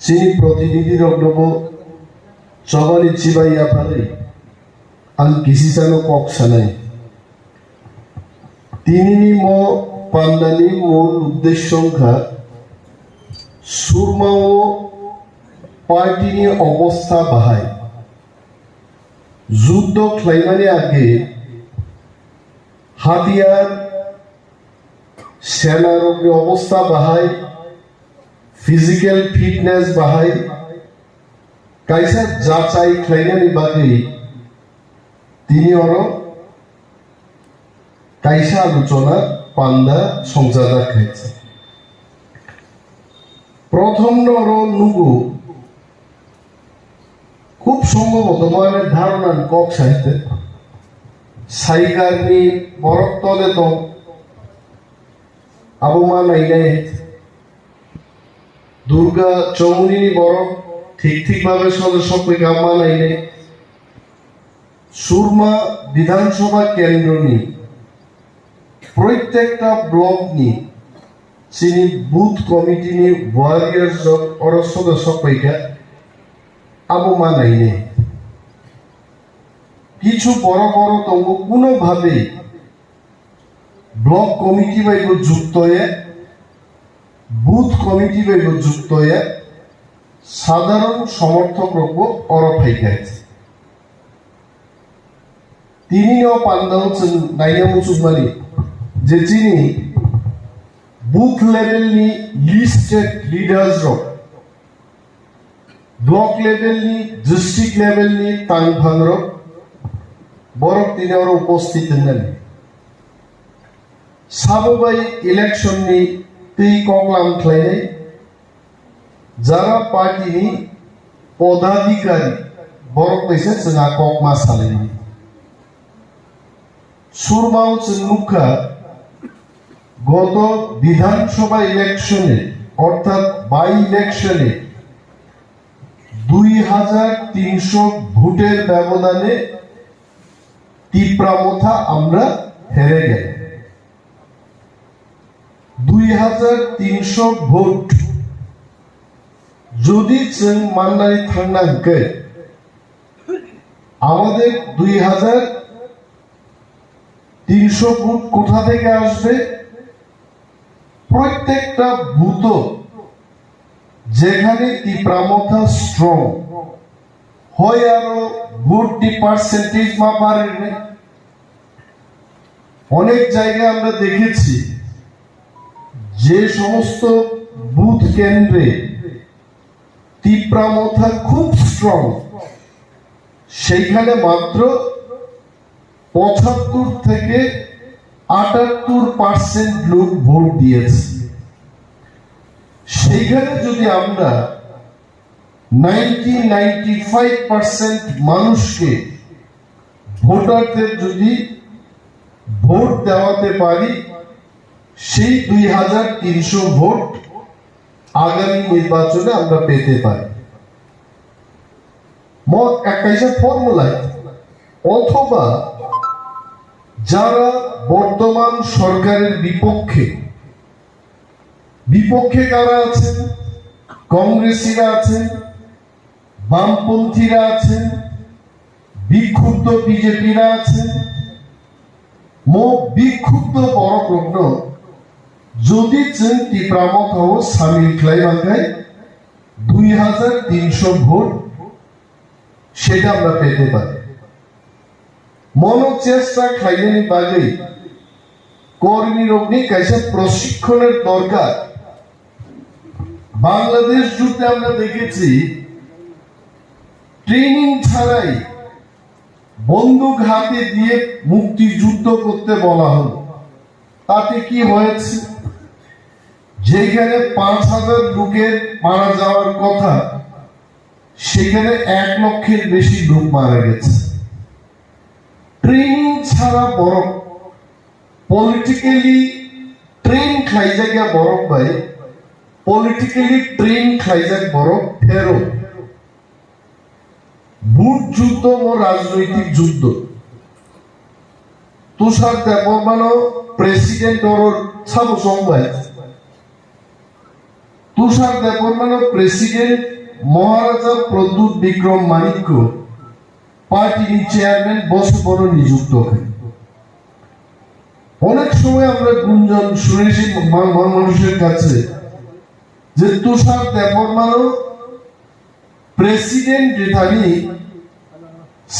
sini प्रतिनिधि रगडबो चबाली चिबाई आफाले आं किसिसानो कक सानाय तिनिनि मो पान्डानि मूल उद्देश्य संख्या सुरमाओ पार्टीनि अवस्था बाहाय যুদ্ধ ख्लायनायनि आगे हाथियार सेनारनि अवस्था बाहाय फिजिकल फिटनेस बाहाय कायसा जाचाय ख्लायनायनि बागै तिनि अरो कायसा आलोचना पान्डा संजादा खायছে प्रथम नरो नुगु खूब सम्भवत मयेर धारणा কক साहित्य साइगारनि बरफ तले दं आबुमा नायनाय दुर्गा चौमुनिनि बरफ ठीक ठीक भावे सदस्य गामा नायनाय सुरमा विधानसभा केंद्रनि प्रत्येकटा ब्लकनि चिनि बुथ कमिटिनि वारियर्स और सदस्य आबुमा नायनाय কিছু বড় বড় তঙ্গু কোনোভাবে ব্লক কমিটি বাইব যুক্ত হয়ে বুথ কমিটি বাইব যুক্ত হয়ে সাধারণ সমর্থক রূপ অরফাইকাইছে তিনিও পান্ডা হচ্ছেন নাইনা মুসুমানি যে চিনি বুথ লেভেলনি লিস্টেড লিডার্স রক ব্লক লেভেলনি ডিস্ট্রিক্ট লেভেলনি তাংভাং রক बरफ तीन और उपस्थित साबोबाई इलेक्शन नि ती ककलाम ख्लायनाय जारा पार्टी पदाधिकारी बरफ पैसे जोंहा ककमा सालायनाय सुरमाव जों नुखा गत विधानसभा इलेक्शने अर्थात बाई इलेक्शने 2300 भोटेर व्यवधाने तीव्रमथा আমরা হেরে গেল 2300 ভোট যদি जों মাননাनै थांनांगो আমাদের 2300 ভোট কোথা থেকে আসবে প্রত্যেকটা বুথ যেখানে तीव्रमथा স্ট্রং হয় আরো ভোটটি পার্সেন্টেজ মা বাড়বে অনেক জায়গায় আমরা দেখেছি যে সমস্ত বুথ কেন্দ্রে तीव्रमथा খুব স্ট্রং সেইখানে মাত্র 75 থেকে 78% লোক ভোট দিয়েছে সেইখানে যদি আমরা 90-95% মানুষকে ভোটারদের যদি ভোট দেওয়াতে পারি সেই 2300 ভোট আগামী নির্বাচনে আমরা পেতে পারি মত একটা ফর্মুলা অথবা যারা বর্তমান সরকারের বিপক্ষে কারা আছেন কংগ্রেসীরা আছেন বামপন্থীরা আছেন বিক্ষুব্ধ বিজেপিরা আছেন বিক্ষুব্ধ বড় প্রশ্ন যদি जों तीव्रमथा सामिल खालामबाथाय 2300 ভোট সেটা আমরা পেতে পারি মনোচেষ্টা খাইনি বাগৈ কর্মী রগ্নি কাইসা প্রশিক্ষণের দরকার বাংলাদেশ যুদ্ধে আমরা দেখেছি ট্রেনিং ছাড়াই বন্দুক হাতে দিয়ে মুক্তিযুদ্ধ করতে বলা হলো তাতে কি হয়েছে যেখানে 5000 লোকের মারা যাওয়ার কথা সেখানে 1 লক্ষের বেশি লোক মারা গেছে ট্রেনিং ছাড়া বড় পলিটিক্যালি ট্রেন খাই জায়গা বড় ভাই পলিটিক্যালি ট্রেন খাইজাক বড় ফেরো ভোট যুদ্ধ ও রাজনৈতিক যুদ্ধ তুষার দেববর্মন প্রেসিডেন্ট और सब संघ তুষার দেববর্মা প্রেসিডেন্ট মহারাজা প্রদ্যুৎ বিক্রম মাণিক্য পার্টির চেয়ারম্যান বছর নিযুক্ত হয়। অনেক সময় আমরা গুঞ্জন শুনেছি মানুষের কাছে যে তুষার দেববর্মানো প্রেসিডেন্ট যেখানে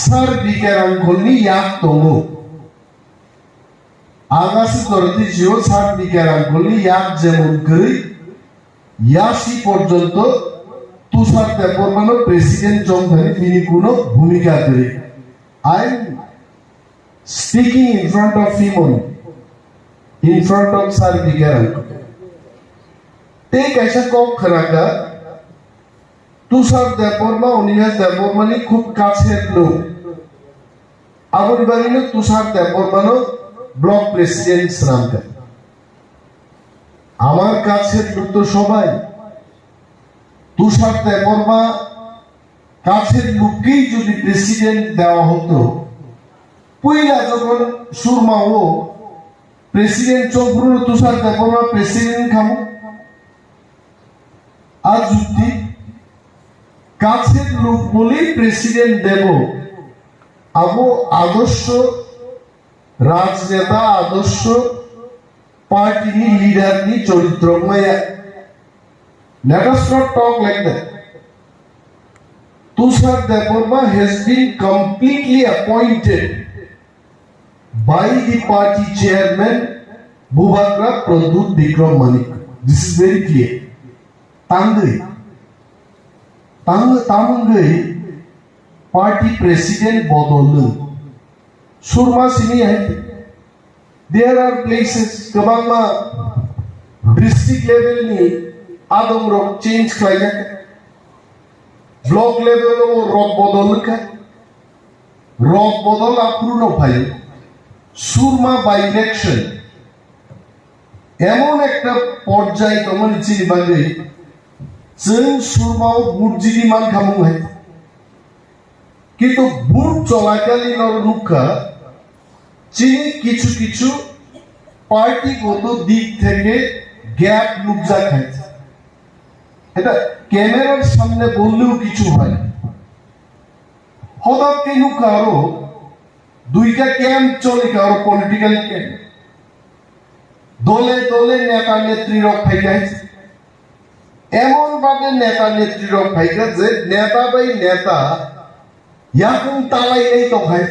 सर बिकेरांगोलनी याद तोमो आगासी करती जियो सर बिकेरांगोलनी याद जेमन गई यासी पर्यंत तुषार देबबर्मा प्रेसिडेंट जमधानी তিনি কোনো ভূমিকা করে I am speaking in front of him only, in front of sir बिकेरांगोल ते कैसा कौन खरागा তুষার দেববর্মা অনিমেষ দেববর্মানি খুব কাছের লোক আবুল বাড়িনো তুষার দেববর্মানো ব্লক প্রেসিডেন্ট শ্রামকা আমার কাছের লোক তো সবাই তুষার দেববর্মা কাছের লোককেই যদি প্রেসিডেন্ট দেওয়া হতো পয়লা যখন সুরমা ও প্রেসিডেন্ট চৌধুরী তুষার দেববর্মা প্রেসিডেন্ট খামো আর যুক্তি কাছের লোক বলেই প্রেসিডেন্ট দেব আবো আদর্শ রাজনেতা আদর্শ পার্টিনি লিডারনি চরিত্রময় let us not talk like that. Tushar Deborma has been completely appointed by the party chairman Bubakra Pradut Bikram Manik. This is very clear. तामंगई पार्टी प्रेसिडेंट बदलदों सुरमा सिनी है देयर आर प्लेसेस गोबांमा डिस्ट्रिक्ट लेवल नि आदम रक change खालायजाक block level रक बदल का रक बदल आपुरनो भाई सुरमा बाय इलेक्शन एमन একটা পর্যায় কমিউনিটি বাগে जों सुरमाव बुटजिनि मान खामु है किन्तु बुट चलाकालीन नुखा चिनी किछु किछु पार्टीगत दिक থেকে গ্যাপ লুকজা খাইছে এটা ক্যামেরার সামনে বললেও কিছু হয় হঠাৎ কেন কারো দুইটা ক্যাম্প চলে কারো পলিটিক্যাল ক্যাম্প দলে দলে নেতা নেত্রীরা ফাইলাইছে এমন ভাবে নেতা নেত্রীরা ভাইরা যে নেতা বাই নেতা ইয়াকুম তালাই নেই তো ভাই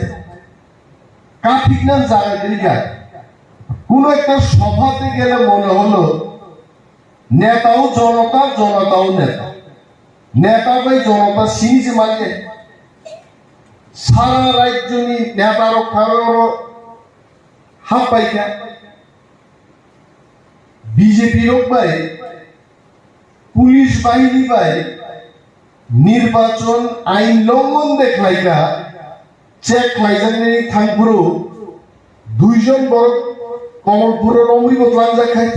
কাঠিক নাম জায়গা দিঘা কোন একটা সভাতে গেলে মনে হলো নেতাও জনতা জনতাও নেতা নেতা বাই জনতা সিনিজ মানে সারা রাজ্যনি নেতার কারোর হাত পাইকা বিজেপি লোক ভাই পুলিশ বাহিনী ভাই নির্বাচন আইন লঙ্ঘন দেখলাইকা চেক লাইজানি থাংপুরো দুইজন বড় কমলপুরের অমৃত লাঞ্জা খাই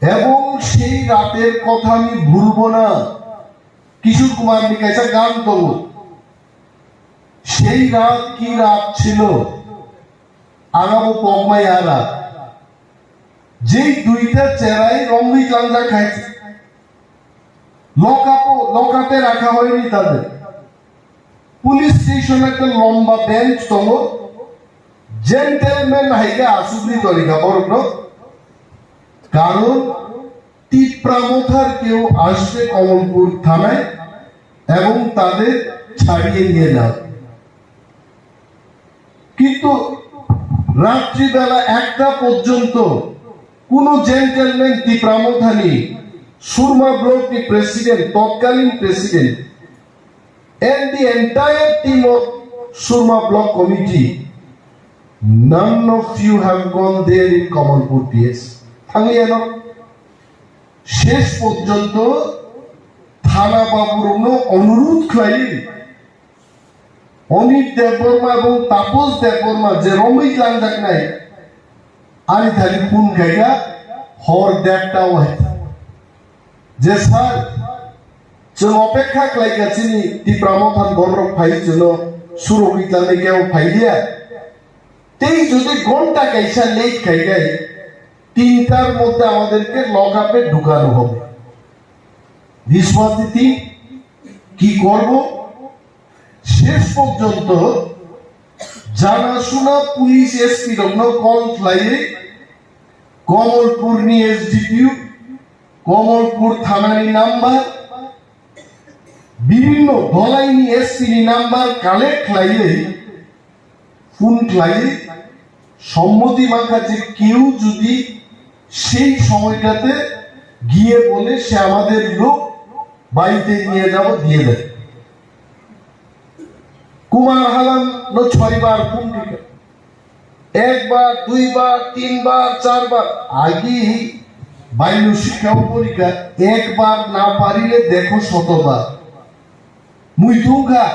এবং সেই রাতের কথা আমি ভুলবো না কিশোর কুমার নিকাইছা গান তো সেই রাত কি রাত ছিল আগামো পগমাই আরা যেই দুইটা চেরাই অমৃত লাঞ্জা খাইছে লকআপে রাখা হয়নি তাদের পুলিশ স্টেশন একটা লম্বা বেঞ্চ তো জেন্টেলম্যান হাইকে আসুবলি তরিকা বরং কারণ তীব্রামথার কেউ আসবে কমলপুর থানায় এবং তাদের ছাড়িয়ে নিয়ে যাও কিন্তু রাত্রিবেলা 1টা পর্যন্ত কোন জেন্টেলম্যান তীব্রামথানি সুরমা ব্লক কি প্রেসিডেন্ট তৎকালীন president and the entire team of Surma Block Committee, none of you have gone there in Kamalpur PS. Thangiyano শেষ পর্যন্ত থানা বাবুর অনুরোধ খাই অনিত দেববর্মা এবং তাপস দেববর্মা যে রমিক লাঞ্জাক নাই আনি থাকি ফোন গাইয়া হর দেখটাও হয় যে স্যার जों अपेक्षा खालामगासिनो তীব্রামথান বড় ফাইল জন্য সুরক্ষিতলে কেউ ফাইলিয়া তেই যদি ঘন্টা কাইসা লেট খাই গাই 3টার মধ্যে আমাদেরকে লক আপে ঢুকানো হবে। দিশমাতিথি কি করব? শেষ পর্যন্ত জানাশোনা পুলিশ এসপি রগ্ন কল ফ্লাইয়ে কমলপুর নি এসডিপিউ কমলপুর থানানি নাম্বার বিভিন্ন দলাইনি এসপি নি নাম্বার কালেক্ট লাইয়ে ফোন লাইয়ে সম্মতি মাখা যে কেউ যদি সেই সময়টাতে গিয়ে বলে সে আমাদের লোক বাড়িতে নিয়ে যাব দিয়ে দেয়। কুমার হালাম 6বার ফোন দিল, 1বার 2বার 3বার 4বার। আগে বাল্য শিক্ষা পরীক্ষা 1বার না পারিলে দেখো 100বার। মুই তুঙ্গা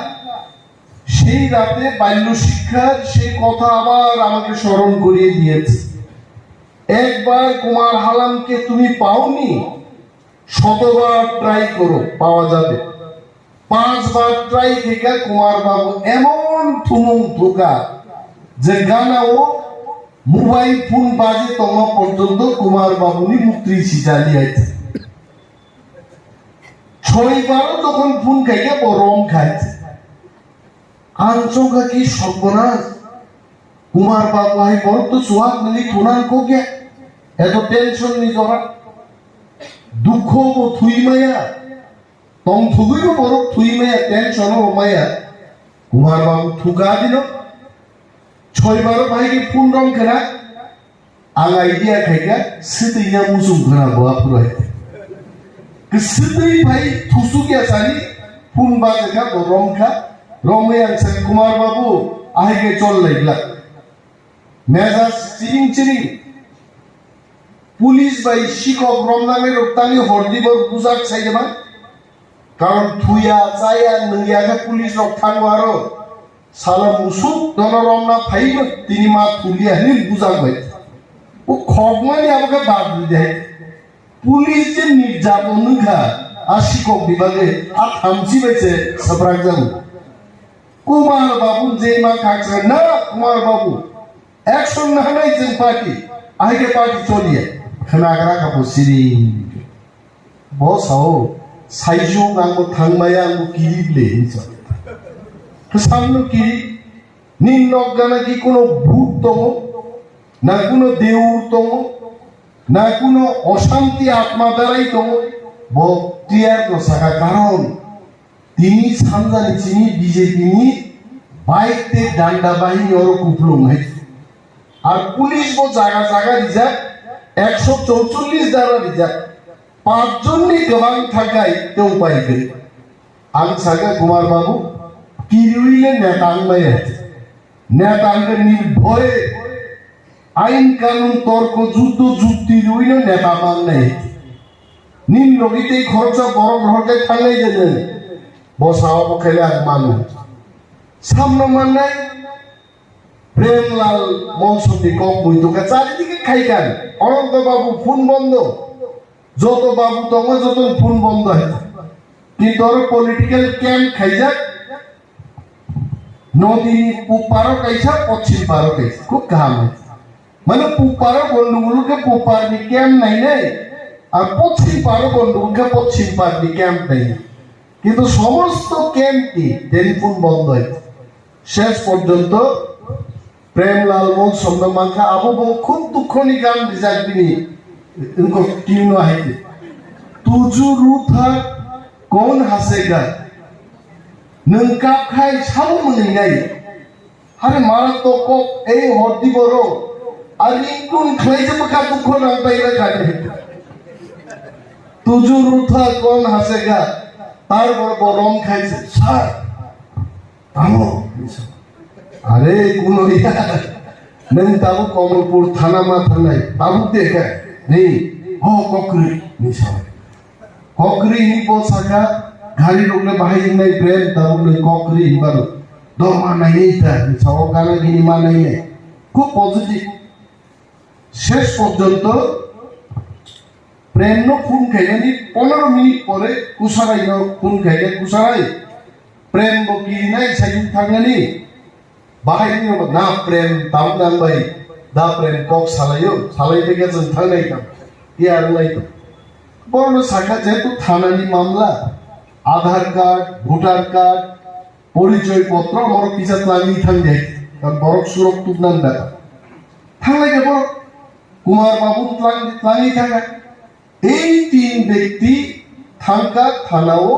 সেই রাতে বাল্য শিক্ষার সেই কথা আবার আমাকে স্মরণ করিয়ে দিয়েছে। 1বার কুমার হালামকে তুমি পাওনি, 100বার ট্রাই করো, পাওয়া যাবে। 5বার ট্রাই থেকে কুমার বাবু এমন থুমুং ধোকা যে গানা ও মোবাইল ফোন বাজে তোমার পর্যন্ত কুমার বাবুনি মুক্তি শিখালি আছে। 6বারও তখন ফোন খাইকে বরং খাইছে। আঞ্চকা কি সর্বনাশ! কুমার বাবু আই বড় তো সোহাগ মিলি থোনান কো কে এত টেনশন নি জরা দুঃখ ও থুই মায়া তং থুগুইও বড় থুই মায়া টেনশন ও মায়া কুমার বাবু থুকা দিল। 6বারও ভাইকে ফোন রং খেলা আলাই দিয়া খাইকা সিতিয়া মুসুম ঘনা গোয়া পুরাই সিদ্ধাই ভাই থুসু গিয়া সানি ফোন বাজে খা রং খা রমে আছে কুমার বাবু আহেকে চল লাগলা মেজাজ চিরিং পুলিশ ভাই শিক্ষক রমনামের রক্তানি হরদিবর বুঝাক চাইবা কারণ থুইয়া চাইয়া নইয়াকে পুলিশ রক্ষান আরো সালা মুসুক দন রমনা ফাইব তিনি মা তুলিয়া হিল বুঝাক ভাই ও খবমানি আমাকে বাদ দেয়। পুলিশ যে নির্যাতন খা আর শিক্ষক বিভাগে আর থামছি বেছে সাপরাক যাবো। কুমার বাবু যে মা কাকছে না কুমার বাবু অ্যাকশন না নাই যে পার্টি আগে পার্টি চলিয়ে খানা আগরা কাপো সিরি বস হাও সাইজু আঙ্গো থাংমায়া আঙ্গো কিরিবলে হিংসা সামনে কিরি নিম্নক গানা কি কোনো ভূত তম না কোনো দেউর তম না কোনো অশান্তি আত্মা দ্বারাই তম বক্তিয়ার প্রসাকা কারণ তিনি সামজানি চিনি বিজেপি নি বাইতে ডান্ডা বাহিনী ওর কুপলুম হয়েছে আর পুলিশ বো জায়গা জায়গা রিজার্ভ 144 দ্বারা রিজার্ভ 5 জন নি গবাং থাকাই তে উপায় করে আং সাগা কুমার বাবু কিরুইলে নেতাং বাই আছে নেতাংকে নির্ভয়ে আইন কানুন তর্ক যুদ্ধ যুক্তি রইলে নেতা মান নাই নিম নগীতে খরচা বড় ঘরকে থাকলেই যেতেন বসাও খেলে আর মানুষ সামনে মানে প্রেমলাল মৌসুমী কম বই তোকে চারিদিকে খাইকান অনন্ত বাবু ফোন বন্ধ যত বাবু তোমার যত ফোন বন্ধ হয়েছে কিন্তু ওর পলিটিক্যাল ক্যাম্প খাই যাক নদী পূব পারো খাইছা পশ্চিম পারো খাইছে খুব কাহাম মানে পূব পারো বন্ধুগুলোকে পূব পারনি ক্যাম্প নাই নাই আর পশ্চিম পারো বন্ধুগুলোকে পশ্চিম পারনি ক্যাম্প নাই কিন্তু সমস্ত ক্যাম্পটি টেলিফোন বন্ধ হয়েছে। শেষ পর্যন্ত প্রেমলাল মৌসুম মাখা আবু খুব দুঃখনি গান রিজার্ভ দিনি इनको क्यों ना है तुझु रूथा कौन हंसेगा नंका खाई सामु मनी नहीं हरे मार तो को ए होती बरो अलिंकुन खाई जब का दुख ना पाइला खाने तुझु रूथा कौन हंसेगा तार बरम खाइছে স্যার আমো আরে কোন ইয়া নেন তাবু কমলপুর থানা মাথা নাই তাবু দেখে নেই ও ককরি নিশা ককরি নি পোসাকা গাড়ি লোকলে বাহির নাই প্রেম তাবু নে ককরি বারো দরমা নাই এইটা সব গানা গিনি মা নাই খুব পজিটিভ। শেষ পর্যন্ত প্রেম ফোন খাইনি 15 মিনিট পরে কুসারাই ফোন খাইলে কুসারাই প্রেম বকি নাই সাইন থাকনি বাহাইনি না প্রেম তাও নাম ভাই दाप्रेन कक सालायो सालायफैगा जों थांनायखाम यार लाइक बरनो साखा जेतु थानानि मामला आधार कार्ड भोटार कार्ड परिचय पत्र আমার পিছা লাগি থাকবে কারণ বরক সুরক তুলনান ব্যাপার থাকলে কেবল কুমার বাবু লাগি থাকা এই তিন ব্যক্তি থাকা থানাও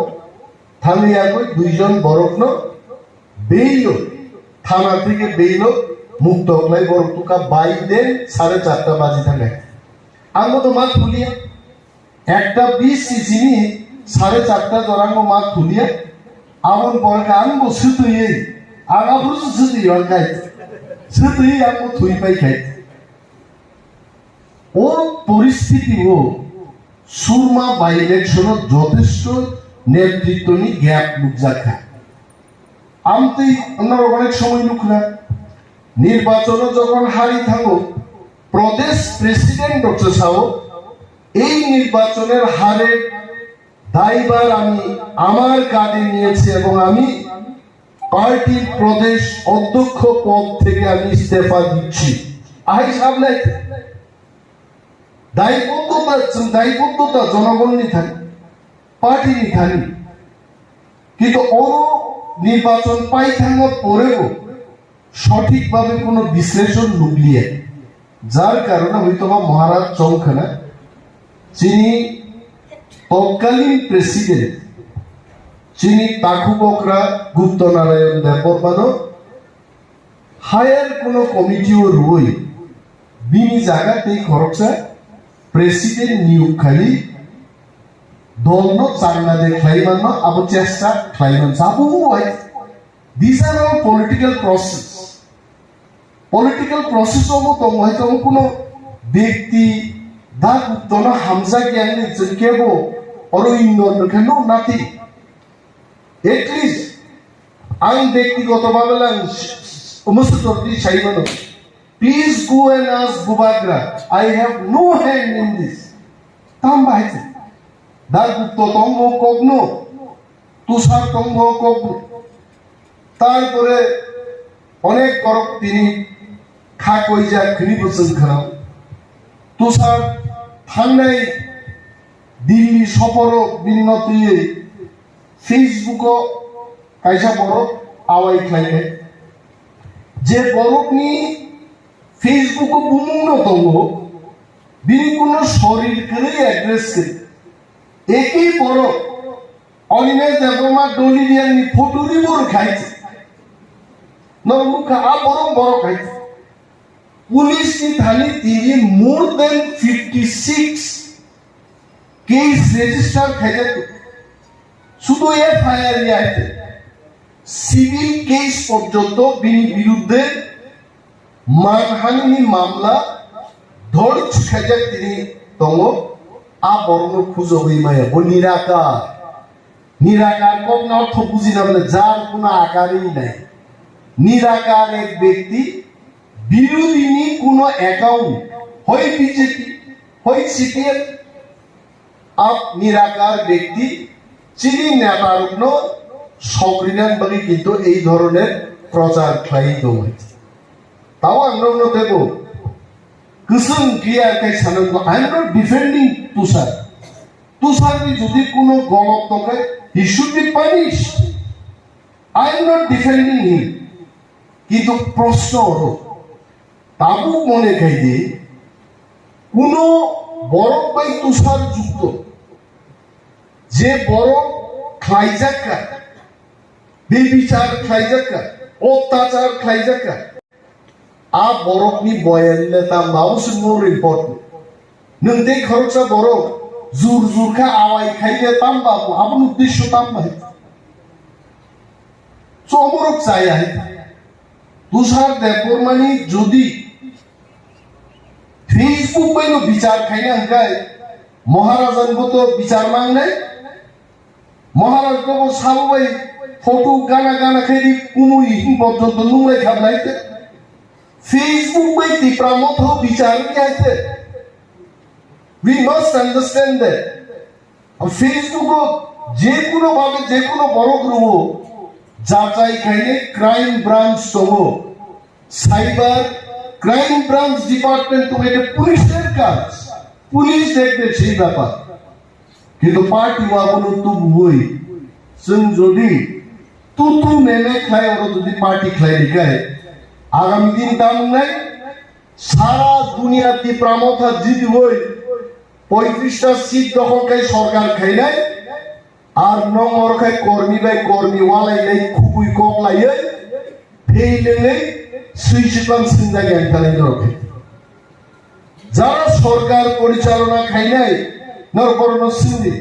থানিয়াকই দুইজন বরকন বেইল থানা থেকে বেইল মুক্ত হলাই বরক তুকা 22 দিন 4:30 বাজে থাকে আমগো তো মাছ ফুলিয়া একটা 20 সিসিনি 4:30 জরাঙ্গ মাছ ফুলিয়া আমন বরকে আমগো সুতুই আগাবু সুতুই অনকাই সুতুই আমগো থুই পাই খাই ও পরিস্থিতি ও সুরমা বাই ইলেকশন যথেষ্ট নেতৃত্ব নি গ্যাপ বুঝাখা আমতেই অন্য অনেক সময় লুকনা নির্বাচন যখন হারি থাকো প্রদেশ প্রেসিডেন্ট ডক্টর সাহেব এই নির্বাচনের হারের দায়ভার আমি আমার কাঁধে নিয়েছি এবং আমি পার্টির প্রদেশ অধ্যক্ষ পদ থেকে আমি ইস্তফা দিচ্ছি আই সামনে দায়বদ্ধতা জনগণ নি থাকে পার্টি নি থাকে কিন্তু ওর নির্বাচন পাই থাকার পরেও সঠিকভাবে কোনো বিশ্লেষণ নুগলিয়ে যার কারণে হয়তো বা মহারাজ চৌখানা যিনি তৎকালীন প্রেসিডেন্ট যিনি তাকুবকরা গুপ্ত নারায়ণ দেববর্মানো হায়ার কোনো কমিটিও রই বিনি জায়গাতেই খরচা প্রেসিডেন্ট নিয়োগ খালি দলনো চাংনা দেখাইমানো আবো চেষ্টা খাইমান সাবু হয় this are all political process মতো হয়তো কোনো ব্যক্তি দা গুপ্তনা হামজা জ্ঞানী কেবো অরবিন্দ কেন নাতি এটলিস্ট আমি ব্যক্তিগতভাবে মুসুতর্তি চাইবানো প্লিজ গো এন্ড আস্ক বুবাগ্রা I have no hand in this তাম বাইতে দা গুপ্ত তঙ্গ কগ্ন তুষার তঙ্গ কগ্ন তারপরে অনেক করক তিনি খা কই যা খিনি বসন খারাপ তুষার থান্নাই দিল্লি সফর বিন্নতি ফেসবুক কাইসা বড় আওয়াই খাইলে যে বরকনি ফেসবুক বুমুন তঙ্গ বিনি কোন শরীর করে অ্যাড্রেস করে একই বড় অনিমেষ দেবমা ডলিরিয়ান ফটোরি বড় খাইছে নরমুখা আ বড় খাইছে পুলিশ কি থানি তিনি মোর দেন 56 কেস রেজিস্টার খাইছে শুধু এফআইআর নিয়ে সিভিল কেস পর্যন্ত বিরুদ্ধে মানহানি মামলা ধরছ খাইছে তিনি তঙ্গ আ বর্ণ খুঁজো হইমায় ও নিরাকার কোন অর্থ বুঝি না বলে যার কোনো আকারই নাই নিরাকার এক ব্যক্তি বিরোধী কোনো অ্যাকাউন্ট হয় বিজেপি হয় সিপিএম আপ নিরাকার ব্যক্তি চিনি নেতার সংবিধান বাকি কিন্তু এই ধরনের প্রচার খাইত হয়েছে তাও আমরা দেব কুসুম ক্লিয়ার কাই সানন্দ I am not defending Tushar যদি কোনো গলত থাকে he should be punish I am not defending him কিন্তু প্রশ্ন হলো তাবু মনে খাইতে কোন বড় বাই তুষার যুক্ত যে বড় খাইজাকা বেবিচার খাইজাকা অত্যাচার খাইজাকা আ বরকনি বয়ানলে তা মাউস মোর ইম্পর্টেন্ট নন্দে খরচা বড় জুরখা আওয়াই খাইলে তাম বাবু আপন উদ্দেশ্য তাম ভাই চমরক চাই আই তুষার দেববর্মানি যদি ফেসবুক বাইনো বিচার খাইনা হকাই মহারাজান তো বিচার মাংনাই মহারাজ তো সাবু ভাই ফটো গানা খাইদি কুমুই পর্যন্ত নুলাই খাবলাইতে ফেসবুক বাই তীব্রামত বিচার নিয়ে আইতে we must understand that Facebook যে কোনো ভাবে যে কোনো বড় গ্রুপ যাচাই খাইলে ক্রাইম ব্রাঞ্চ সহ সাইবার ক্রাইম ব্রাঞ্চ ডিপার্টমেন্ট, তো এটা পুলিশের কাজ, পুলিশ দেখবে সেই ব্যাপার। কিন্তু পার্টি ওয়াগুলো তো বই যদি তুতু নেমে খায়, ওরা যদি পার্টি খায় লিখায় আগামী দিন দাম নাই। সারা দুনিয়াতে প্রামথা জিত বই 35টা সিট দখলকারী সরকার খাই নাই, আর নমর খায় কর্মী বাই কর্মী ওয়ালাই নাই খুবই কম লাগে ফেইলে নেই সুইচিপান সিন্দাকে একদালে রক্ষে। যারা সরকার পরিচালনা খাই নাই নরপরণ সিন্ধি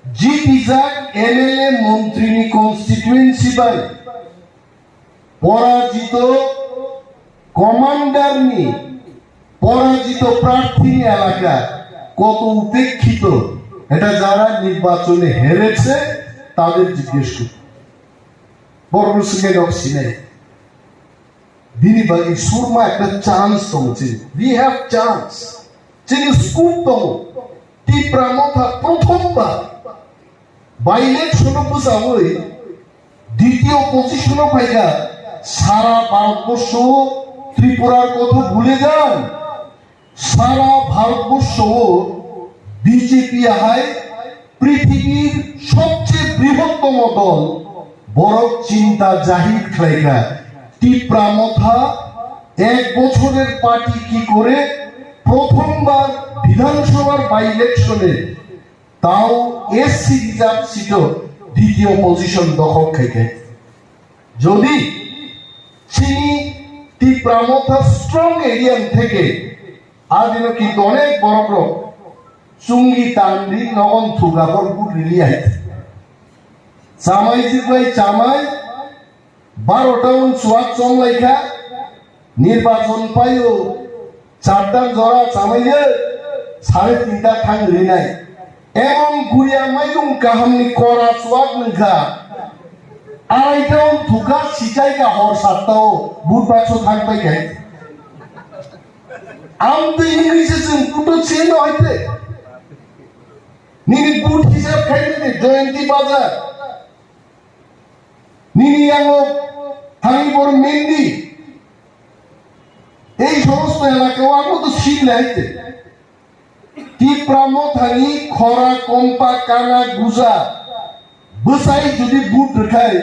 জিত ইজাক এমএলএ মন্ত্রী কনস্টিটুয়েন্সি বাই পরাজিত কমান্ডার নি পরাজিত প্রার্থী এলাকা কত উপেক্ষিত, এটা যারা নির্বাচনে হেরেছে তাদের জিজ্ঞেস করুন। বড় সঙ্গে রক্সি নেই দিনী বাগি সুরমা একটা চান্স তোমাছে, উই হ্যাভ চান্স চিনি স্কুপ তম তীব্রামথা প্রথমবার বাই ইলেকশন বুঝাবই দ্বিতীয় পজিশন পাইগা। সারা ভারতবর্ষ ত্রিপুরার কথা ভুলে যান, সারা ভারতবর্ষ বিজেপি হায় পৃথিবীর সবচেয়ে বৃহত্তম দল, বড় চিন্তা জাহির খাইগা তীব্রামথা 1 বছরের পার্টি কি করে প্রথমবার বিধানসভার বাই ইলেকশনে তাও এসসি রিজার্ভ সিট দ্বিতীয় পজিশন দখল খাইগে। যদি চিনি তীব্রামথা স্ট্রং এরিয়ান থেকে আদিন কিন্তু অনেক বড় বড় চুঙ্গি তান্ডি নগন থুগাবর রিলি আইতে চামাই জিবাই চামাই 12টা সোয়াদ চমলাইখা নির্বাচন পাইও 4টা জরা চামাইয়ে 3.5টা থাং রিনাই এমন গুড়িয়া মাইরুম কাহামনি করা সোয়াদ নখা 2.5টা থুকা সিচাইকা হর 7টাও বুট বাক্স থাকবাই গাই আম তো ইংলিশে পুটো চেন হইতে নিনি বুট হিসাব খাইতে জয়ন্তী বাজার নিনি আঙ্গ হাঙ্গিপুর মেন্দি এই সমস্ত এলাকা আঙ্গ তো শীত লাইতে তীব্রামথানি খরা কম্পা কানা গুজা বসাই যদি বুট রেখায়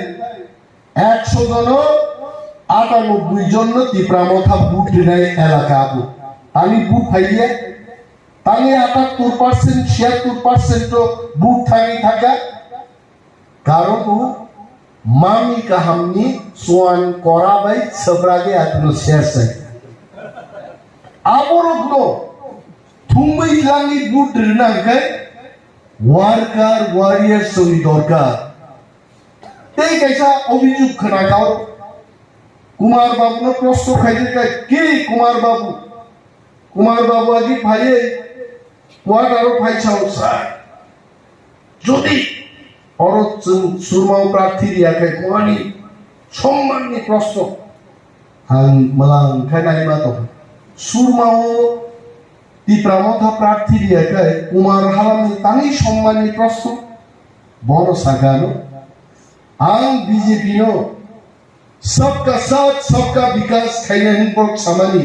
100 জন 98 জন তীব্রামথা বুট রেখায় এলাকা আবু আমি বুট ফাইলিয়ে তাহলে 78% 76% বুট থাকি থাকা কারণ মামি কাহামনি সোয়ান করা বাই সবরাগে আতনো শেষ হয় আবরগ্ন থুমই লাঙ্গি বুট রিনাঙ্কায় ওয়ার্কার ওয়ারিয়ার সঙ্গে দরকার। এই কেসা অভিযোগ খানা গাও কুমার বাবু না প্রশ্ন খাইতে কে কুমার বাবু আগে ভাইয়ে ওয়ার্ড আরো ভাই ছাও স্যার যদি অরত সুরমাও প্রার্থী দিয়া খাই কুমানি সম্মাননি প্রশ্ন হাং মালাং খাই মা তো সুরমাও তীব্রামথা প্রার্থী দিয়া খাই কুমার হালামি তানি সম্মাননি প্রশ্ন বড় সাগানো আং বিজেপি নো सबका साथ सबका विकास खाइना हिंपोर्ट सामानी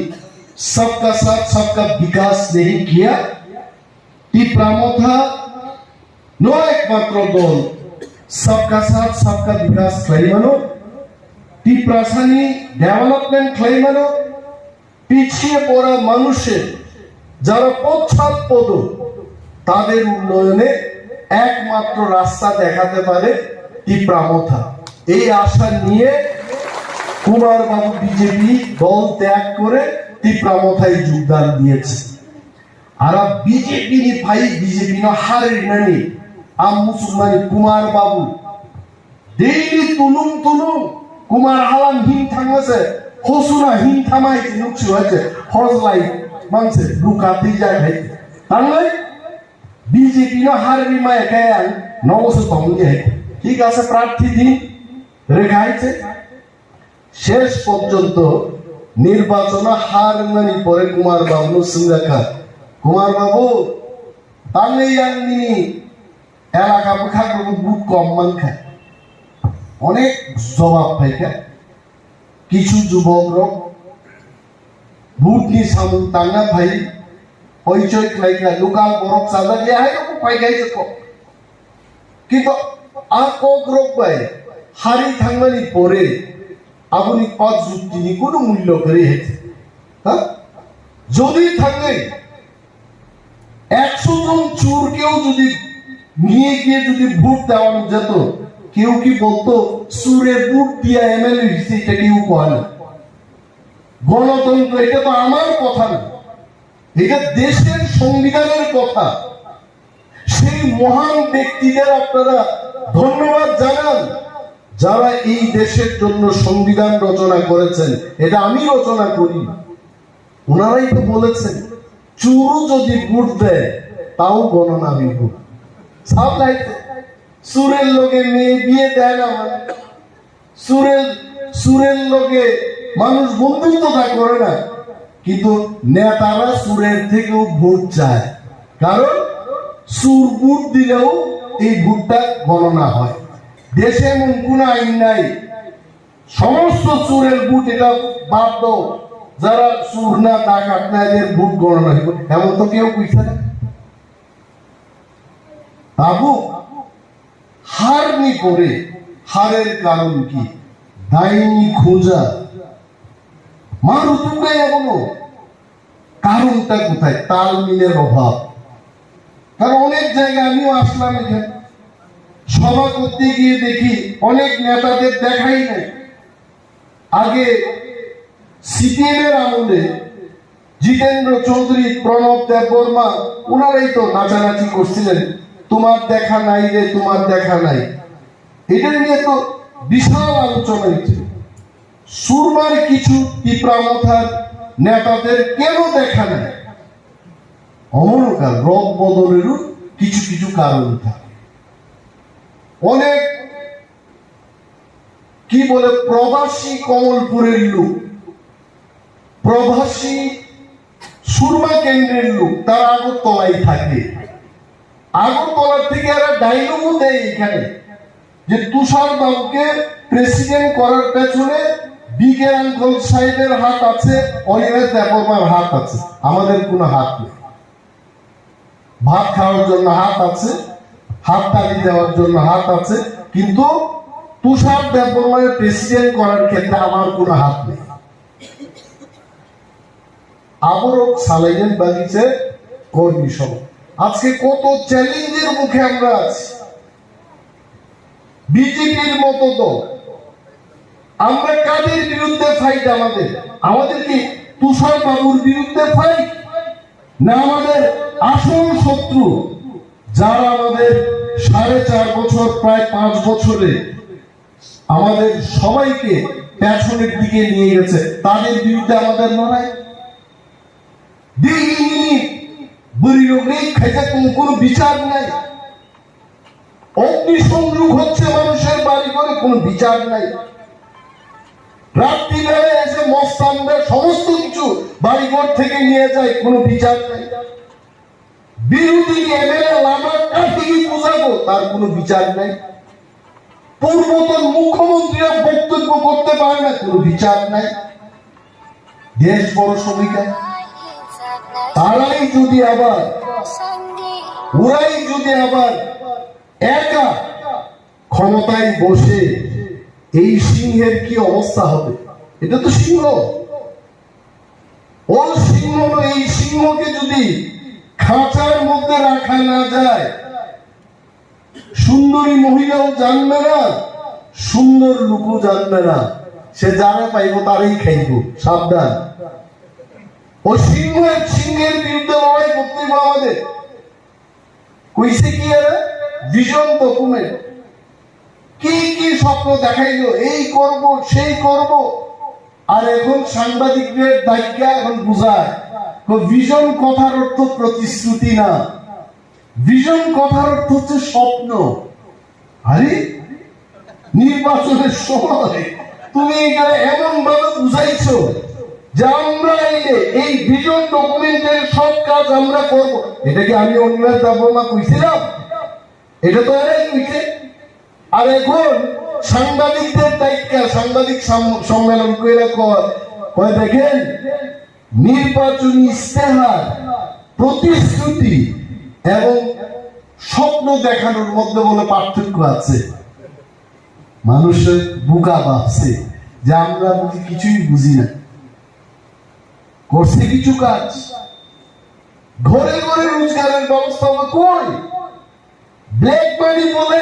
सबका साथ सबका विकास नहीं किया তীব্রামথা নো একমাত্র দল सबका साथ सबका विकास खाइमानो তীব্রাসানি ডেভেলপমেন্ট খাইমানো পিছিয়ে পড়া মানুষের যারা পশ্চাৎপদ তাদের উন্নয়নে একমাত্র রাস্তা দেখাতে পারে তীব্রামথা। এই আশা নিয়ে কুমার বাবু বিজেপি দল ত্যাগ করে তীব্রামথায় যোগদান দিয়েছে। আর বিজেপি নি ভাই বিজেপি না হারের নানি আম মুসলমানি কুমার বাবু ডেইলি তুলুম কুমার হালাম হিম থামাছে হসুনা হিম থামাইছে নুকসি হয়েছে হজলাই মানছে লুকাতে যায় ভাই তাহলে বিজেপি না হারের মায় গায়ান নবসে তমনি ঠিক আছে প্রার্থী দিন রেখাইছে শেষ পর্যন্ত নির্বাচন হার মানি পরে কুমার বাবু সিংহা কুমার বাবু তাহলে এলাকা খাক বুট কম মান খায় অনেক জবাব পাইকা কিছু যুবকরা ভোট নি সামু তাঙ্গা ভাই পরিচয় লাইকা লোকাল বরক সাজা দিয়া হাই রকম পাই গাইছে ক কিন্তু আর কক রোগ পাই হারি থাঙ্গানি পরে আপনি পদ যুক্তি কোনো মূল্য করে হেছে হ্যাঁ যদি থাকে 100 জন চোরকেও যদি নিয়ে গিয়ে যদি ভোট দেওয়ানো যেত কেউ কি বলতো চোরের ভোট দিয়া এমএলএ হইছে এটা কেউ কয় না গণতন্ত্র এটা তো আমার কথা না এটা দেশের সংবিধানের কথা সেই মহান ব্যক্তিদের আপনারা ধন্যবাদ জানান যারা এই দেশের জন্য সংবিধান রচনা করেছেন এটা আমি রচনা করি ওনারাই তো বলেছেন চোরও যদি ভোট দেয় তাও গণনা হইব সুরের লোকে মেয়ে বিয়ে দেয় না সুরের লোকে মানুষ বন্ধুত্বতা করে না কিন্তু নেতারা সুরের থেকেও ভোট চায় কারণ সুর ভোট দিলেও এই ভোটটা গণনা হয় দেশে এমন কোন আইন নাই সমস্ত সুরের ভোট এটা বাদ দাও যারা সুর না ডাকাত না এদের ভোট গণনা হইব এমন তো কেউ কইছে না বাবু হার নি করে হারের কারণ কি দায়নি খোঁজা মার উঠবে এখনো কারণটা কোথায় তাল মিলের অভাব কারণ অনেক জায়গায় আমিও আসলাম এখানে সভা করতে গিয়ে দেখি অনেক নেতাদের দেখাই নাই আগে সিপিএম এর আমলে জিতেন্দ্র চৌধুরী প্রণব দেববর্মা ওনারাই তো নাচানাচি করছিলেন তোমার দেখা নাই রে তোমার দেখা নাই এটা নিয়ে তো বিশাল আলোচনা হয়েছে সুরমার কিছু তীব্রামথার নেতাদের কেন দেখা নাই অমরকার রব বদলেরও কিছু কিছু কারণ থাকে অনেক কি বলে প্রবাসী কমলপুরের লোক প্রবাসী সুরমা কেন্দ্রের লোক তারা আগরতলায় থাকে আগরতলার থেকে এরা ডায়লগও দেয় এখানে যে তুষার বাবুকে প্রেসিডেন্ট করার পেছনে বিকে আঙ্কল সাহেবের হাত আছে অনিমেষ দেববর্মার হাত আছে আমাদের কোনো হাত নেই ভাত খাওয়ার জন্য হাত আছে হাত তালি দেওয়ার জন্য হাত আছে কিন্তু তুষার দেববর্মাকে প্রেসিডেন্ট করার ক্ষেত্রে আমার কোনো হাত নেই আবারও সালাইনের বাগিচে কর্মী সভা আজকে কত চ্যালেঞ্জের মুখে আমরা আছি বিজেপির মতো দল আমরা কাদের বিরুদ্ধে ফাইট আমাদের কি তুষার বাবুর বিরুদ্ধে ফাইট না আমাদের আসল শত্রু যারা আমাদের 4.5 বছর প্রায় 5 বছরে আমাদের সবাইকে পেছনের দিকে নিয়ে গেছে তাদের বিরুদ্ধে আমাদের লড়াই কোনো বিচার নাই অগ্নিসংযোগ হচ্ছে মানুষের বাড়ি করে কোনো বিচার নাই রাত্রিবেলায় এসে মস্তানরা সমস্ত কিছু বাড়িঘর থেকে নিয়ে যায় কোনো বিচার নাই বিরোধী এমএলএ লামার কাটিয়ে বোঝাবো তার কোনো বিচার নাই পূর্বতন মুখ্যমন্ত্রীরা বক্তব্য করতে পারে না কোনো বিচার নাই দেশ বড় সবিকা ওরাই যদি আবার একা ক্ষমতায় বসে এই সিংহের কি অবস্থা হবে এটা তো সিংহ ও সিংহ এই সিংহকে যদি খাঁচার মধ্যে রাখা না যায় সুন্দরী মহিলাও জানবে না সুন্দর লোকও জানবে না সে যারা পাইব তারই খাইব সাবধান ও সিংহের বিরুদ্ধে লড়াই করতে হবে আমাদের কইছে কি ভিশন ডকুমেন্ট কি কি স্বপ্ন দেখাইলো এই করব সেই করব আর এখন সাংবাদিকদের দায়িত্ব এখন বুঝায় ভিশন কথার অর্থ প্রতিশ্রুতি না ভিশন কথার অর্থ হচ্ছে স্বপ্ন আরে নির্বাচনের সময় তুমি এখানে এমন ভাবে বুঝাইছো যে আমরা এই ভিশন ডকুমেন্টের সব কাজ আমরা করব এটা কি আমি অন্যায় দেববর্মা কইছিলাম এটা তো এরাই কইছে আর এখন সাংবাদিকদের দায়িত্ব সাংবাদিক সম্মেলন করে কয় দেখেন নির্বাচনী ইস্তেহার, প্রতিশ্রুতি এবং স্বপ্ন দেখানোর মধ্যে বলে পার্থক্য আছে। মানুষের বুকা ভাবছে যে আমরা বুঝি কিছুই বুঝি না। করছে কিছু কাজ, ঘরে ঘরে রোজগারের ব্যবস্থা কই? ব্ল্যাক মানি বলে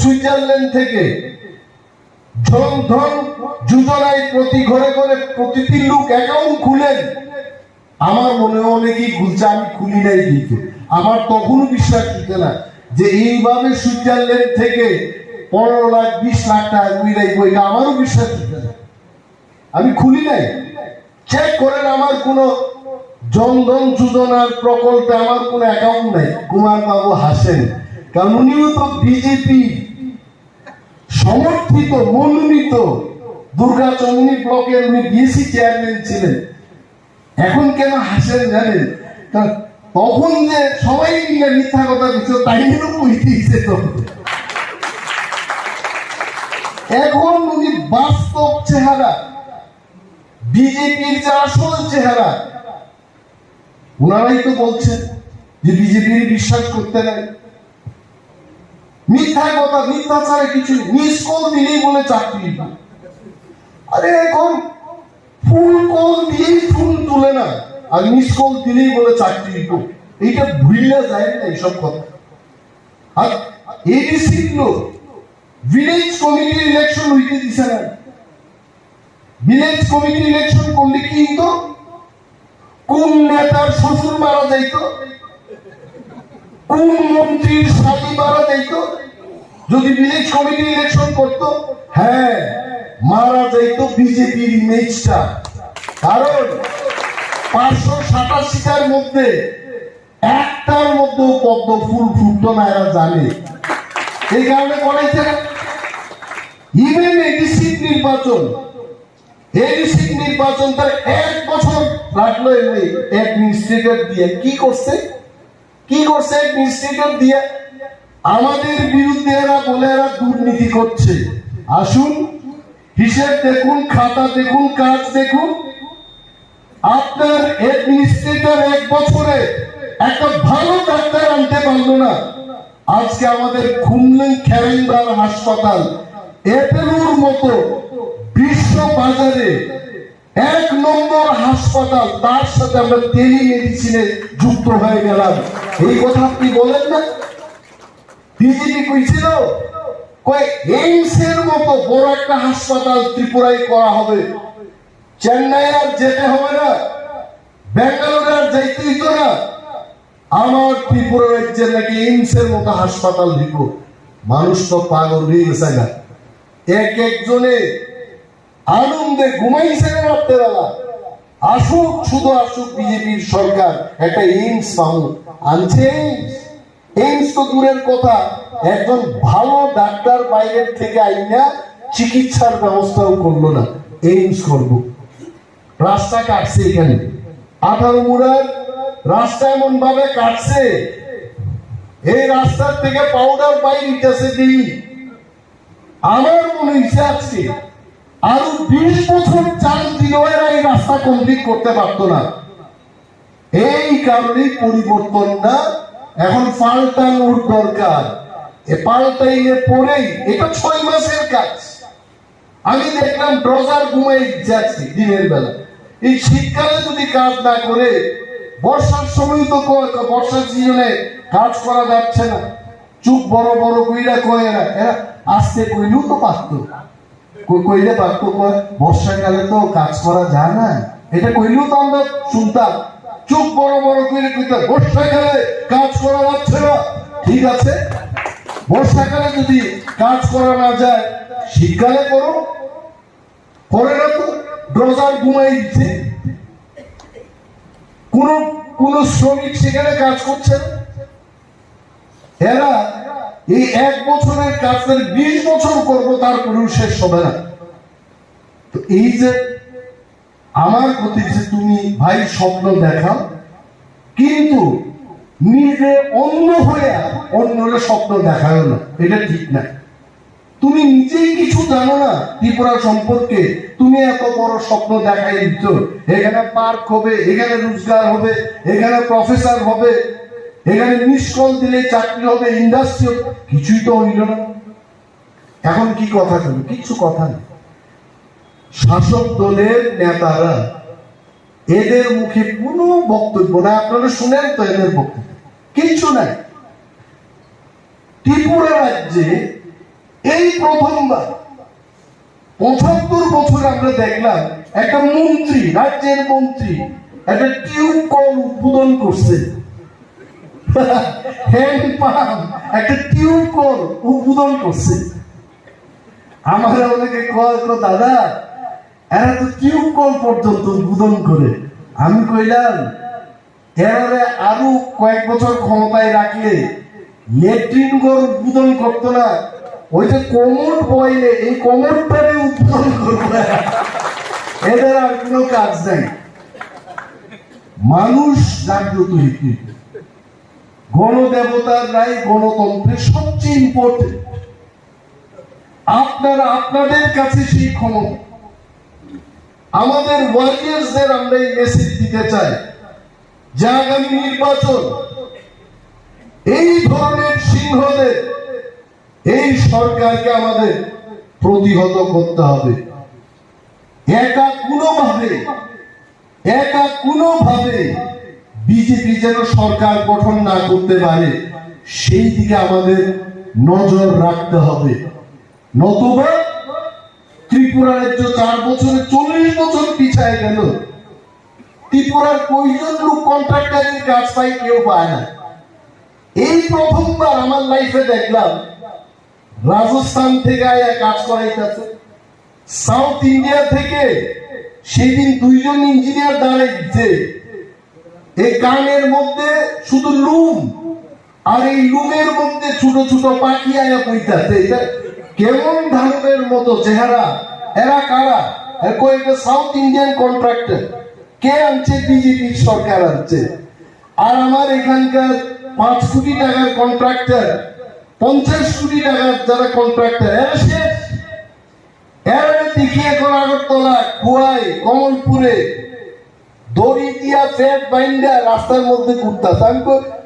সুইজারল্যান্ড থেকে জনধন যোজনায় প্রতি ঘরে ঘরে প্রতিটি লোক অ্যাকাউন্ট খুলেন। আমার মনে অনেকেই খুলছে, আমি খুলি নাই, কিন্তু আমার তখনও বিশ্বাস হচ্ছে না যে এইভাবে সুইজারল্যান্ড থেকে 15 লাখ 20 লাখ টাকা উইরাই বইটা আমারও বিশ্বাস হচ্ছে না। আমি খুলি নাই। চেক করেন, আমার কোনো জনধন যোজনার প্রকল্পে আমার কোনো অ্যাকাউন্ট নাই। কুমার বাবু হাসেন, কারণ উনিও তো বিজেপি সমর্থিত মনোনীত দুর্গাচমনি ব্লকের উনি বিএসসি চেয়ারম্যান ছিলেন। এখন কেন হাসেন জানেন? তখন যে সবাই মিলে মিথ্যা কথা বলছে, তাই নিয়েও বইতেছে। এখন উনি বাস্তব চেহারা, বিজেপির যে আসল চেহারা, ওনারাই তো বলছেন যে বিজেপির বিশ্বাস করতে নাই। মিথ্যা কথা, মিথ্যাচারে কিছু মিস কল দিলেই বলে চাকরি। আরে এখন ফুল কল দিয়েই ফুল তুলে না, আর মিস কল দিলেই বলে চাকরি। এইটা ভুললে যায় না এইসব কথা। আর এডিসির লোক ভিলেজ কমিটির ইলেকশন হইতে দিছে না। ভিলেজ কমিটির ইলেকশন করলে কি হতো? কোন নেতার শ্বশুর মারা যাইত, কোন মন্ত্রীর স্বামী মারা যাইত যদি ভিলেজ কমিটি ইলেকশন করতো? হ্যাঁ, মারা যাইত বিজেপির ইমেজটা। কারণ 587টার মধ্যে একটার মধ্যেও পদ্ম ফুল ফুটতো না, এরা জানে। এই কারণে করাইছে না। ইভেন এডিসি নির্বাচন তার 1 বছর লাগলো এমনি অ্যাডমিনিস্ট্রেটর দিয়ে। কি করছে অ্যাডমিনিস্ট্রেটর দিয়ে? আমাদের বিরুদ্ধে এরা বলে এরা দুর্নীতি করছে। আসুন হিসেব দেখুন, খাতা দেখুন, কাজ দেখুন। আপনার অ্যাডমিনিস্ট্রেটর 1 বছরে একটা ভালো ডাক্তার আনতে পারলো না। আজকে আমাদের খুললেন খেরেনদার হাসপাতাল, এপেলোর মতো বিশ্ব বাজারে 1 নম্বর হাসপাতাল, তার সাথে আমরা টেলিমেডিসিনে যুক্ত হয়ে গেলাম। এই কথা আপনি বলেন না? বিজেপি কইছিল এইমস এর মতো বড় একটা হাসপাতাল ত্রিপুরায় করা হবে, চেন্নাই আর যেতে হবে না, বেঙ্গালুরু আর যাইতে হইতো না। আমার ত্রিপুরা রাজ্যের নাকি এইমস এর মতো হাসপাতাল দিব। মানুষ তো পাগল হয়ে গেছে না। একজনে আনন্দে ঘুমাইছে না রাত্রেবেলা। আসুক, শুধু আসুক বিজেপির সরকার, একটা এইমস পাবো। আনছে এইমস তো দূরের কথা, একজন ভালো ডাক্তার বাইরের থেকে আইনা চিকিৎসার ব্যবস্থাও করলো না। এইমস করবো, রাস্তা কাটছে এখানে 18 মুড়ার রাস্তা এমন ভাবে কাটছে, এই রাস্তার থেকে পাউডার বাইর হইতেছে দিই। আমার মনে হচ্ছে আজকে আরো 20 বছর চাল দিলেও এরা এই রাস্তা কমপ্লিট করতে পারতো না। এই কারণে পরিবর্তনটা এখন পাল্টানোর দরকার। পাল্টাইলে পরেই, এটা 6 মাসের কাজ। আমি দেখলাম ড্রজার ঘুমাই যাচ্ছে দিনের বেলা। এই শীতকালে যদি কাজ না করে, বর্ষার সময় তো বর্ষার সিজনে কাজ করা যাচ্ছে না। চুপ বড় বড় কইরা কয় এরা আসতে কইলেও তো পারতো, কইলে পারতো। বর্ষাকালে তো কাজ করা যায় না, এটা কইলেও তো আমরা শুনতাম। চুপ বড় বড় কইলে কইতে বর্ষাকালে কাজ করা যাচ্ছে না। ঠিক আছে, বর্ষাকালে যদি কাজ করা না যায়, শীতকালে করো। করে না তো, ড্রজার ঘুমাই দিচ্ছে। কোন শ্রমিক সেখানে কাজ করছে না। এরা এই 1 বছরের কাজ 20 বছর করবো, তারপরেও শেষ হবে না। তো এই যে আমার প্রতি যে তুমি ভাই স্বপ্ন দেখাও, কিন্তু নিজে অন্য হয়ে অন্যরা স্বপ্ন দেখাও না, এটা ঠিক না। তুমি নিজেই কিছু জানো না ত্রিপুরা সম্পর্কে। তুমি এত বড় স্বপ্ন দেখাই দিচ্ছ, এখানে পার্ক হবে, এখানে রোজগার হবে, এখানে প্রফেসর হবে, এখানে মিস কল দিলে চাকরি হবে, ইন্ডাস্ট্রি হবে, কিছুই তো হইল না। এখন কি কথা বলবো? কিছু কথা নেই। শাসক দলের নেতারা, এদের মুখে কোনো বক্তব্য না। আপনারা শুনেন তো এদের বক্তব্য কিছু নাই। ত্রিপুরা রাজ্যে এই প্রথমবার ৭৫ বছর আমরা দেখলাম একটা মন্ত্রী, রাজ্যের মন্ত্রী একটা টিউব কল উদ্বোধন করছে। হ্যান্ড পাম্প একটা টিউব কল উদ্বোধন করছে। আমার অনেকে কয়, দাদা এরা তো টিউব কল পর্যন্ত উদ্বোধন করে। আমি কইলাম এরা আরো কয়েক বছর ক্ষমতায় রাখলে লেট্রিন ঘর উদ্বোধন করতো না, ওই যে কোমর বইলে এই কোমরটারে উদ্বোধন করবে। এদের আর কোনো কাজ নাই। মানুষ জাগ্রত হইতে, গণদেবতার রায় গণতন্ত্রের সবচেয়ে ইম্পর্টেন্ট। আপনারা আপনাদের কাছে সেই ক্ষমতা। আমাদের ওয়ারিয়ার্সদের আমরা এই মেসেজ দিতে চাই যে আগামী নির্বাচন এই ধরনের সিংহদের, এই সরকারকে আমাদের প্রতিহত করতে হবে। একা কোনোভাবে বিজেপি যেন সরকার গঠন না করতে পারে সেই দিকে আমাদের নজর রাখতে হবে। নতুবা ত্রিপুরা রাজ্য 4 বছরে 40 বছর পিছায় গেল। ত্রিপুরার কয়জন লোক কন্ট্রাক্টরের কাজ পায়? কেউ পায় না। এই প্রথমবার আমার লাইফে দেখলাম রাজস্থান থেকে আয়া কাজ করাইতেছে, সাউথ ইন্ডিয়া থেকে সেদিন 2 জন ইঞ্জিনিয়ার দাঁড়াইছে। এই কানের মধ্যে শুধু লুম, আর এই লুমের মধ্যে ছোট ছোট পাখি আয়া বইতাছে। এটা কেমন ধানবের মতো চেহারা। এরা কারা? কয়েকটা সাউথ ইন্ডিয়ান কন্ট্রাক্টর। কে আনছে? বিজেপি সরকার আনছে। আর আমার এখানকার 5 কোটি টাকার কন্ট্রাক্টর, 50 কোটি টাকার যারা কন্ট্রাক্টর, এরা শেষ। এরা দেখিয়ে এখন আগরতলা, খোয়াই, কমলপুরে দড়ি দিয়া পেট বাইন্দা রাস্তার মধ্যে ঘুরতাছে। আমি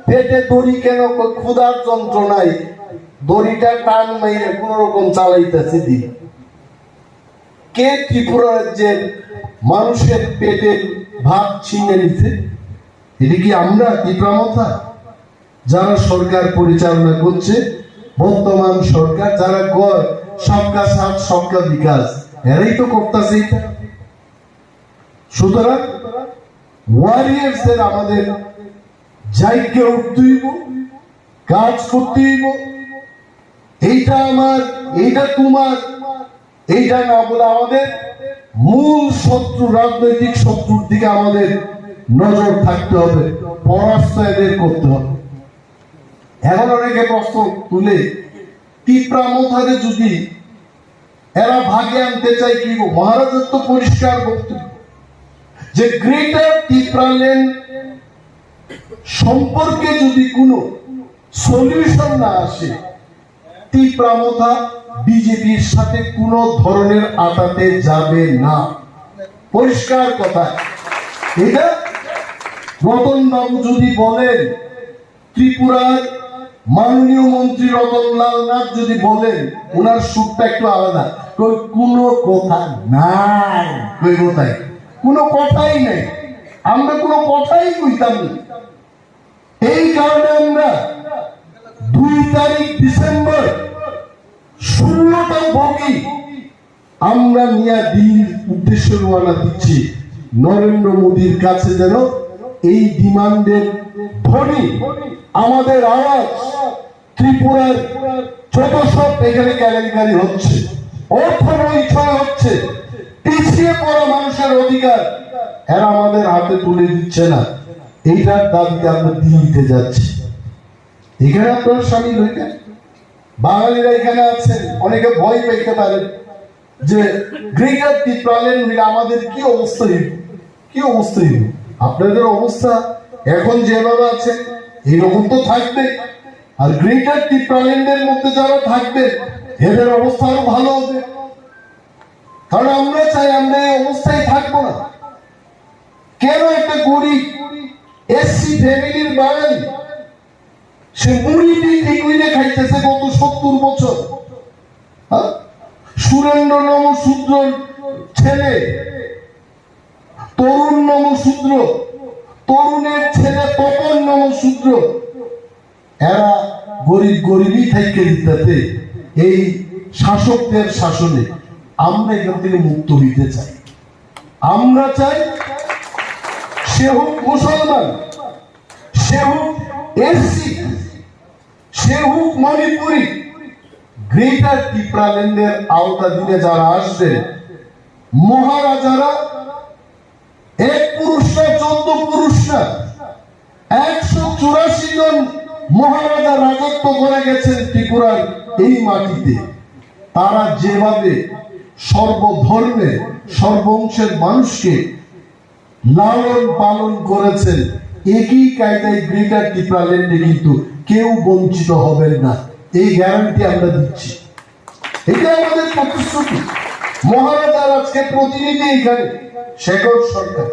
পেটে দড়ি কেন? ক্ষুধার যন্ত্রণায় দড়িটা টান মাইরে কোন রকম চালাইতেছে দিন। কে ত্রিপুরা রাজ্যের মানুষের পেটের ভাত ছিনে নিতে? এটা কি আমরা ত্রিপুরা? যারা সরকার পরিচালনা করছে, বর্তমান সরকার, যারা গড় সবকা সাথ সবকা বিকাশ, এরাই তো করতেছে এটা। সুতরাং ওয়ারিয়ার্সদের আমাদের জায়গা উঠতে হইব, কাজ করতে হইব। এইটা আমার, এইটা তোমার, এইটা না বলে আমাদের মূল শত্রু, রাজনৈতিক শত্রুর দিকে আমাদের নজর থাকতে হবে, পরাস্ত এদের করতে হবে। এখন অনেকে প্রশ্ন তুলে, ত্রিপুরা যদি এরা ভাগে আনতে চায় কি? মহারাজের তো পরিষ্কার বক্তব্য যে গ্রেটার ত্রিপুরাল্যান্ড সম্পর্কে যদি কোনো সলিউশন না আসে, ত্রিপুরা বিজেপির সাথে কোনো ধরনের আটাতে যাবে না। পরিষ্কার কথা। এটা রতন বাবু যদি বলেন, ত্রিপুরার মাননীয় মন্ত্রী রতনলাল নাথ যদি বলেন, ওনার সুরটা একটু আলাদা। কোনো কথা নাই, কোনো কথাই নেই। আমরা কোনো কথাই কইতাম না। এই কারণে আমরা 2 তারিখ ডিসেম্বর 16টা বগি আমরা নিয়ে দিল্লির উদ্দেশ্যে রওনা দিচ্ছি। নরেন্দ্র মোদীর কাছে যেন এই ডিমান্ডের ধ্বনি, আমাদের আওয়াজ, ত্রিপুরার যত সব এখানে কেলেঙ্কারি হচ্ছে, অর্থনৈতিক হচ্ছে, পিছিয়ে পড়া মানুষের অধিকার এরা আমাদের হাতে তুলে দিচ্ছে না, এইটার দাবিতে আমরা দিল্লিতে যাচ্ছি। এখানে আপনার সামিল হইতেন, বাঙালিরা এখানে আছেন, অনেকে ভয় পেতে পারেন যে গ্রেটার ত্রিপুরাল্যান্ড আমাদের কি অবস্থা হইব, কি অবস্থা হইব। আপনাদের অবস্থা এখন যেভাবে আছে এইরকম তো থাকবে। আর গ্রেটার ত্রিপুরাল্যান্ডের মধ্যে যারা থাকবে এদের অবস্থা আরো ভালো হবে। কারণ আমরা চাই আমরা এই অবস্থায় থাকবো না। কেন একটা গরিব এসসি ফ্যামিলির বাঙালি সে মুড়ি বিক্রি করে খাইতেছে গত 70 বছর। সুরেন্দ্র নমশূদ্র ছেলে, তরুণ নমশূদ্র, তরুণের ছেলে তপন নমশূদ্র, এরা গরিব গরিবই থেকে দিতে এই শাসকদের শাসনে আমরা এখান থেকে মুক্ত হইতে চাই। আমরা চাই সে হোক মুসলমান, সে হোক এসসি, সে হোক মণিপুরি, গ্রেটার ত্রিপুরাল্যান্ডের আওতাধীনে যারা আসবে, মহারাজারা এক পুরুষ না 14 পুরুষ না 184 জন মহারাজা রাজত্ব করে গেছেন ত্রিপুরার এই মাটিতে। তারা যেভাবে সর্বধর্মের সর্বংশের মানুষকে লালন পালন করেছেন, একই কায়দায় গ্রেটার ত্রিপুরাল্যান্ডে কিন্তু কেউ বঞ্চিত হবেন না, এই গ্যারান্টি আমরা দিচ্ছি। এটা আমাদের প্রতিশ্রুতি। মহারাজার আজকে প্রতিনিধি এখানে শেখর সরকার,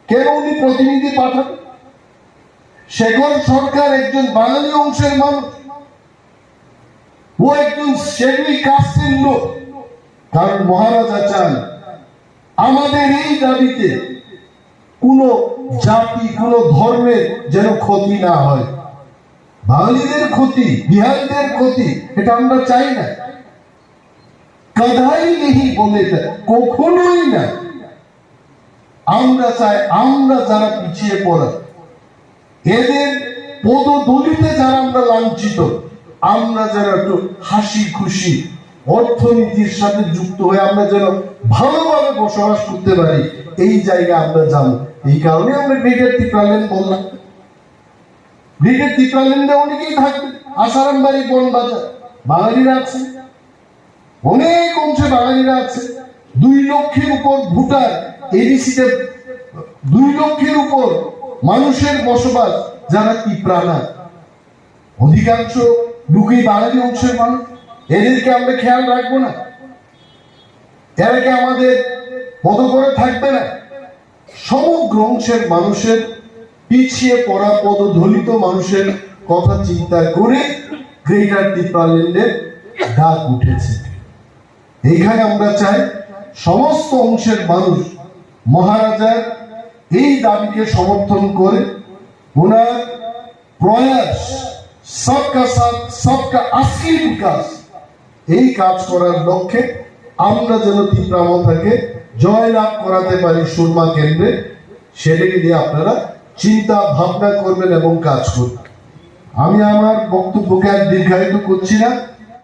কেন উনি প্রতিনিধি পাঠান? শেখর সরকার একজন বাঙালি অংশের মানুষ, ও একজন শেডুল কাস্টের লোক। কারণ মহারাজা চান আমাদের এই দাবিতে কোন জাতি কোন ধর্মের যেন ক্ষতি না হয়, বাঙালিদের ক্ষতি, বিহারীদের ক্ষতি, এটা আমরা চাই না। কদাই নেই বলে কখনোই না। আমরা চাই আমরা যারা পিছিয়ে পড়া, এদের পদদলিতে যারা আমরা লাঞ্ছিত, আমরা যেন একটু হাসি খুশি অর্থনীতির সাথে যুক্ত হয়ে আমরা যেন ভালোভাবে বসবাস করতে পারি, এই জায়গায় আমরা যাব। এই কারণে আমরা গ্রেটার ত্রিপুরাল্যান্ড বললাম। গ্রেটার ত্রিপুরাল্যান্ডে অনেকেই থাকবে, আসারামবাড়ি, বনবাজার বাঙালিরা আছে, অনেক অংশে বাঙালিরা আছে। 2 লক্ষের উপর ভোটার, এডিসিতে 2 লক্ষের উপর মানুষের বসবাস যারা ত্রিপুরা, অধিকাংশ লোকই বাঙালি অংশের মানুষ। এদেরকে আমরা খেয়াল রাখবো না? এরা কি আমাদের মতো করে থাকবে না? সমগ্র অংশের মানুষের পিছিয়ে পড়া পদদলিত মানুষের কথা চিন্তা করে গ্রেটার ত্রিপুরাল্যান্ডের ডাক উঠেছে। এইখানে আমরা চাই সমস্ত অংশের মানুষ মহারাজার এই দাবিকে সমর্থন করে ওনার প্রয়াস সবকা সাথ সবকা আসলি বিকাশ, এই কাজ করার লক্ষ্যে আমরা যেন ত্রিপুরা মাতাকে জয়লাভ করাতে পারি সুরমা কেন্দ্রে, সেটাকে দিয়ে আপনারা চিন্তা ভাবনা করবেন এবং কাজ করবেন। আমি আমার বক্তব্যকে আর দীর্ঘায়িত করছি না।